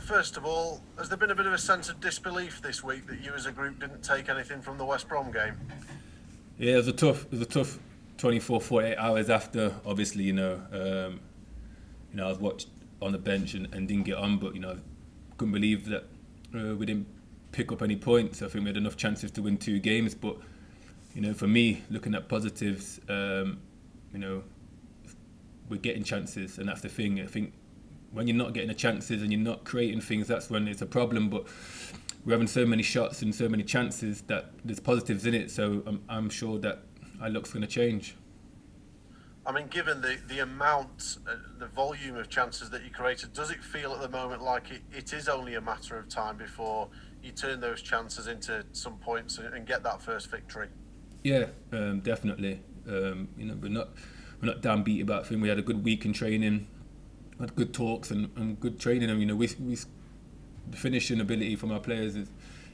First of all, has there been a bit of a sense of disbelief this week that you as a group didn't take anything from the West Brom game? Yeah, it was a tough 24, 48 hours after. Obviously, I was watched on the bench and didn't get on, but couldn't believe that we didn't pick up any points. I think we had enough chances to win 2 games, but for me, looking at positives, we're getting chances, and that's the thing. I think when you're not getting the chances and you're not creating things, that's when it's a problem. But we're having so many shots and so many chances that there's positives in it. So I'm sure that our luck's going to change. I mean, given the amount, the volume of chances that you created, does it feel at the moment like it is only a matter of time before you turn those chances into some points and get that first victory? Yeah, definitely. We're not downbeat about things. We had a good week in training, had good talks and good training, and the finishing ability from our players is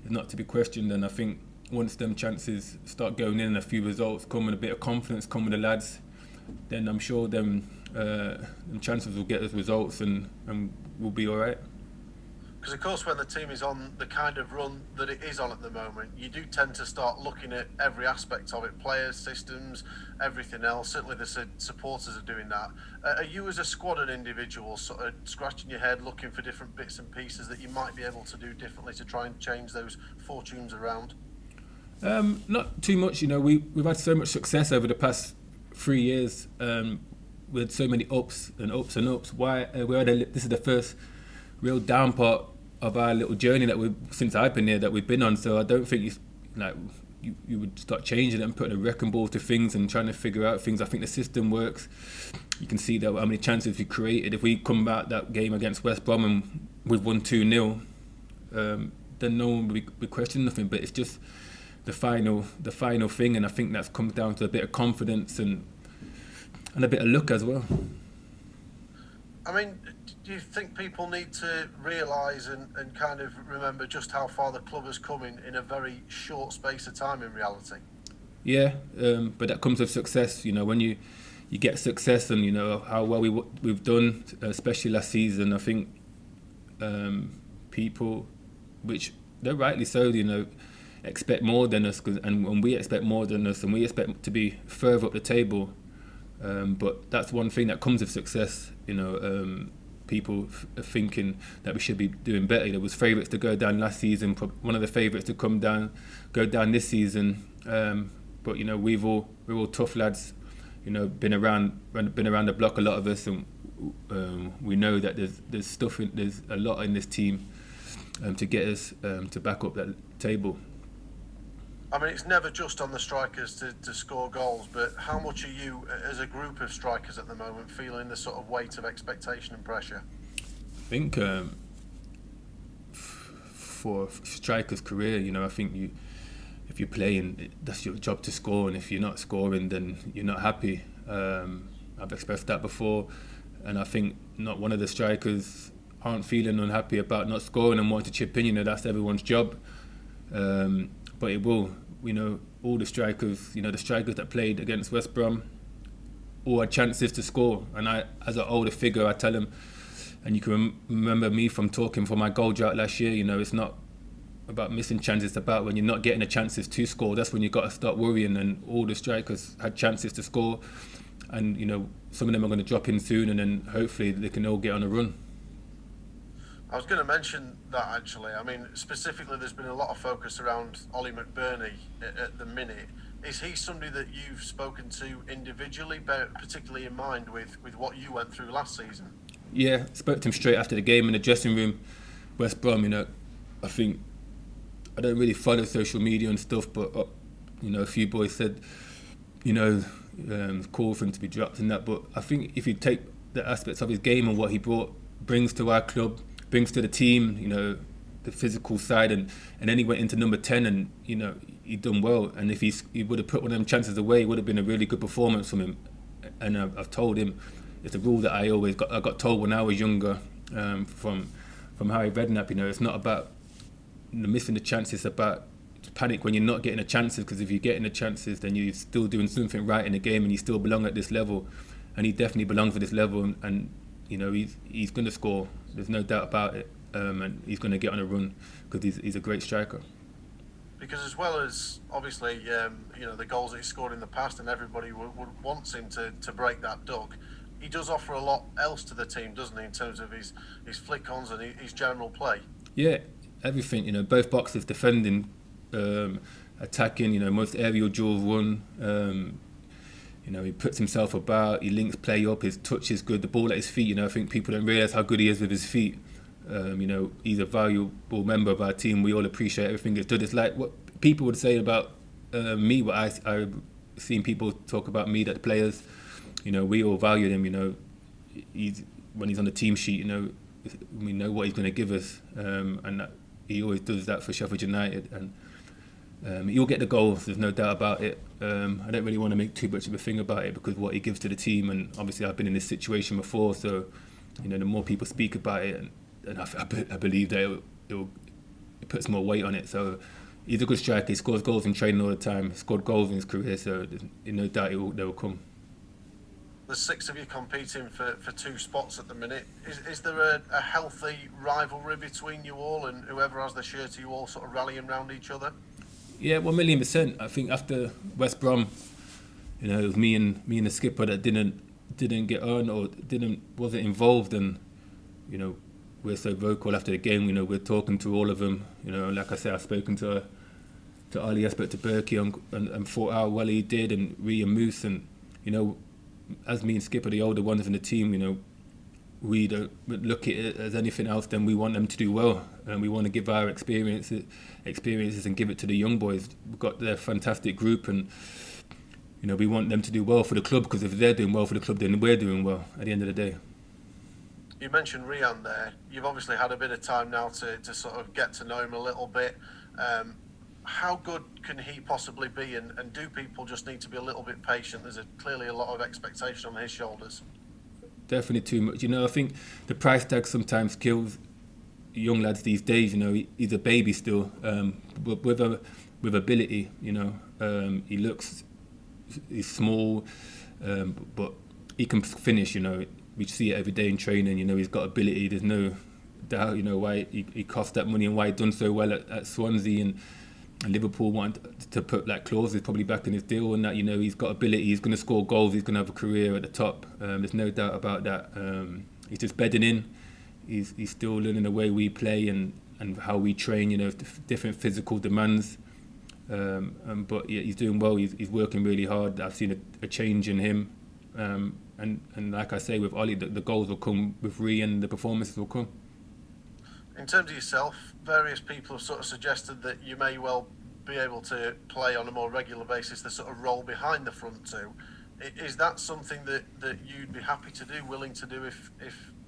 not to be questioned. And I think once them chances start going in, a few results come and a bit of confidence come with the lads, then I'm sure them chances will get us results and we'll be all right. Because of course, when the team is on the kind of run that it is on at the moment, you do tend to start looking at every aspect of it, players, systems, everything else. Certainly the supporters are doing that. Are you as a squad and individual sort of scratching your head looking for different bits and pieces that you might be able to do differently to try and change those fortunes around? Not too much. We've had so much success over the past 3 years. We had so many ups and ups and ups. This is the first real down part of our little journey since I've been here that we've been on. So I don't think you would start changing it and putting a wrecking ball to things and trying to figure out things. I think the system works. You can see that how many chances we created. If we come out that game against West Brom and we've won 2-0, then no one will be questioning nothing. But it's just the final thing, and I think that's comes down to a bit of confidence and a bit of luck as well. I mean, do you think people need to realise and kind of remember just how far the club has come in a very short space of time in reality? Yeah, but that comes with success. When you get success and how well we've done, especially last season, I think people, which they're rightly so, expect more than us, and we expect more than us, and we expect to be further up the table. But that's one thing that comes with success. People are thinking that we should be doing better. There was favourites to go down last season, one of the favourites to go down this season. But we're all tough lads. Been around the block, a lot of us, and we know that there's a lot in this team to get us to back up that table. I mean, it's never just on the strikers to score goals, but how much are you, as a group of strikers at the moment, feeling the sort of weight of expectation and pressure? I think for a striker's career, I think if you're playing, that's your job to score, and if you're not scoring, then you're not happy. I've expressed that before, and I think not one of the strikers aren't feeling unhappy about not scoring and want to chip in. That's everyone's job. But it will, all the strikers, the strikers that played against West Brom, all had chances to score. And I, as an older figure, I tell them, and you can remember me from talking for my goal drought last year, it's not about missing chances, it's about when you're not getting the chances to score, that's when you've got to start worrying. And all the strikers had chances to score, and some of them are going to drop in soon, and then hopefully they can all get on a run. I was going to mention that actually. I mean, specifically, there's been a lot of focus around Ollie McBurnie at the minute. Is he somebody that you've spoken to individually, particularly in mind with what you went through last season? Yeah, spoke to him straight after the game in the dressing room. West Brom, I think I don't really follow social media and stuff, but a few boys said, call for him to be dropped and that. But I think if you take the aspects of his game and what he brings to our club, brings to the team, the physical side, and then he went into number 10 and, he'd done well. And if he would have put one of them chances away, it would have been a really good performance from him. And I've told him, it's a rule that I got told when I was younger, from Harry Redknapp, it's not about missing the chances, it's about panic when you're not getting the chances, because if you're getting the chances, then you're still doing something right in the game and you still belong at this level. And he definitely belongs at this level, and he's going to score. There's no doubt about it. and he's going to get on a run because he's a great striker. Because as well as obviously the goals that he's scored in the past, and everybody would wants him to break that duck, he does offer a lot else to the team, doesn't he, in terms of his flick-ons and his general play? Yeah, everything, both boxes, defending, attacking, most aerial duels won. He puts himself about, he links play up, his touch is good, the ball at his feet, I think people don't realise how good he is with his feet. He's a valuable member of our team. We all appreciate everything he's done. It's like what people would say about me, what I've seen people talk about me, that the players, we all value him, when he's on the team sheet, we know what he's going to give us, and that he always does that for Sheffield United, and he'll get the goals, there's no doubt about it. I don't really want to make too much of a thing about it because what he gives to the team, and obviously I've been in this situation before, so the more people speak about it, and I believe that it puts more weight on it. So he's a good striker, he scores goals in training all the time, scored goals in his career, so there's no doubt they will come. There's 6 of you competing for 2 spots at the minute. Is there a healthy rivalry between you all, and whoever has the shirt, are you all sort of rallying around each other? Yeah, 1,000,000%. I think after West Brom, it was me and the skipper that didn't get on or wasn't involved, and we're so vocal after the game. We're talking to all of them. Like I said, I've spoken to Ali, I spoke to Berkey and thought how well he did, and Rhian Moose, and as me and Skipper, the older ones in the team, we don't look at it as anything else than we want them to do well, and we want to give our experiences and give it to the young boys. We've got their fantastic group, and we want them to do well for the club, because if they're doing well for the club, then we're doing well at the end of the day. You mentioned Rhian there. You've obviously had a bit of time now to sort of get to know him a little bit. How good can he possibly be, and do people just need to be a little bit patient? There's clearly a lot of expectation on his shoulders. Definitely too much. I think the price tag sometimes kills young lads these days. He's a baby still, but with ability. He's small, but he can finish. We see it every day in training. He's got ability. There's no doubt. Why he cost that money and why he done so well at Swansea, and Liverpool wanted to put clauses probably back in his deal, and that he's got ability, he's going to score goals, he's going to have a career at the top. There's no doubt about that. He's just bedding in. He's still learning the way we play and how we train. Different physical demands. But yeah, he's doing well. He's working really hard. I've seen a change in him. And like I say, with Ollie, the goals will come. With Rhian, the performances will come. In terms of yourself, various people have sort of suggested that you may well be able to play on a more regular basis, the sort of role behind the front 2. Is that something that you'd be happy to do, willing to do, if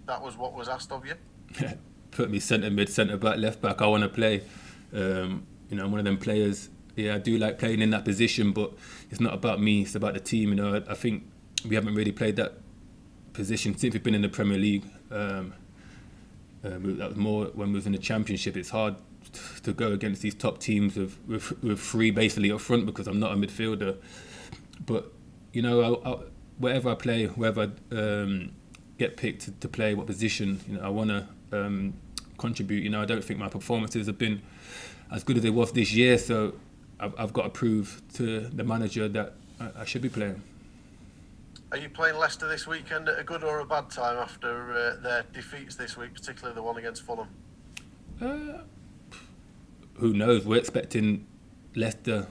that was what was asked of you? Put me centre mid, centre back, left back. I want to play. I'm one of them players. Yeah, I do like playing in that position, but it's not about me. It's about the team. I think we haven't really played that position since we've been in the Premier League. That was more when we was in the Championship. It's hard to go against these top teams with 3 basically up front, because I'm not a midfielder. But wherever I play, wherever I get picked to play, what position, I want to contribute. I don't think my performances have been as good as they was this year, so I've got to prove to the manager that I should be playing. Are you playing Leicester this weekend at a good or a bad time after their defeats this week, particularly the one against Fulham? Who knows? We're expecting Leicester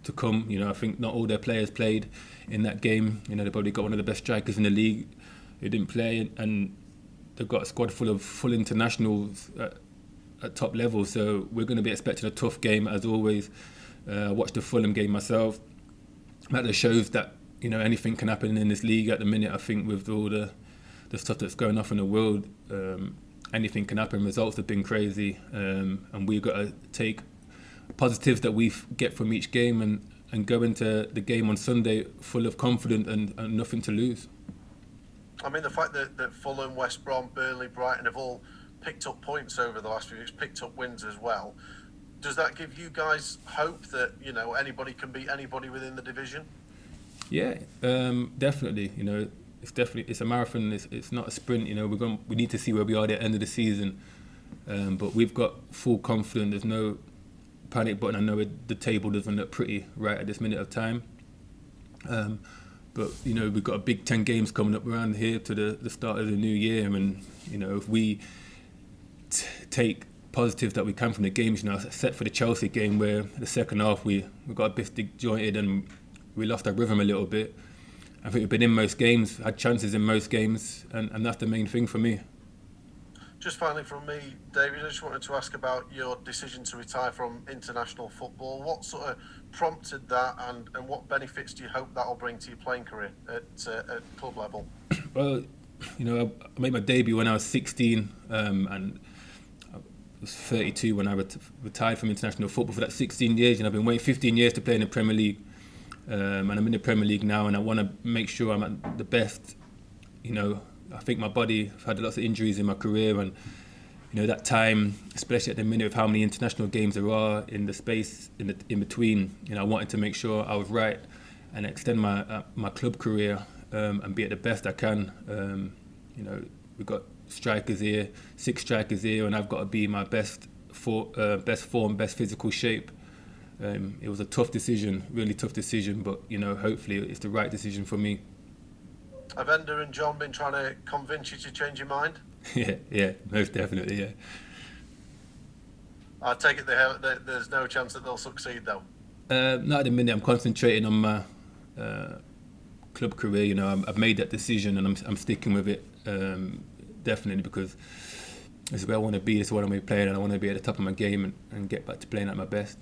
to come. I think not all their players played in that game. They've probably got one of the best strikers in the league who didn't play, and they've got a squad full of full internationals at top level. So we're going to be expecting a tough game as always. I watched the Fulham game myself. That just shows that anything can happen in this league at the minute. I think with all the stuff that's going off in the world, anything can happen. Results have been crazy, and we've got to take positives that we get from each game and go into the game on Sunday full of confidence and nothing to lose. I mean, the fact that Fulham, West Brom, Burnley, Brighton have all picked up points over the last few weeks, picked up wins as well. Does that give you guys hope that anybody can beat anybody within the division? Yeah, definitely. It's a marathon. It's not a sprint. We need to see where we are at the end of the season. But we've got full confidence. There's no panic button. I know the table doesn't look pretty right at this minute of time. But, you know, we've got a big 10 games coming up around here to the start of the new year. And, you know, if we take positives that we can from the games, you know, except for the Chelsea game where the second half we got a bit disjointed and we lost our rhythm a little bit. I think we've been in most games, had chances in most games, and that's the main thing for me. Just finally from me, David, I just wanted to ask about your decision to retire from international football. What sort of prompted that, and what benefits do you hope that'll bring to your playing career at club level? Well, you know, I made my debut when I was 16, and I was 32 when I retired from international football. For that 16 years, you know, I've been waiting 15 years to play in the Premier League, and I'm in the Premier League now, and I want to make sure I'm at the best. You know, I think my body, I've had lots of injuries in my career, and you know, that time, especially at the minute of how many international games there are in the space in between, you know, I wanted to make sure I was right and extend my club career and be at the best I can. You know, we've got strikers here, 6 strikers here, and I've got to be my best form, best physical shape. It was a tough decision, really tough decision, but you know, hopefully it's the right decision for me. Have Ender and John been trying to convince you to change your mind? yeah, most definitely, yeah. I take it there's no chance that they'll succeed, though? Not at the minute. I'm concentrating on my club career. You know, I've made that decision and I'm sticking with it, definitely, because this is where I want to be, this is what I'm going to be playing, and I want to be at the top of my game and get back to playing at my best.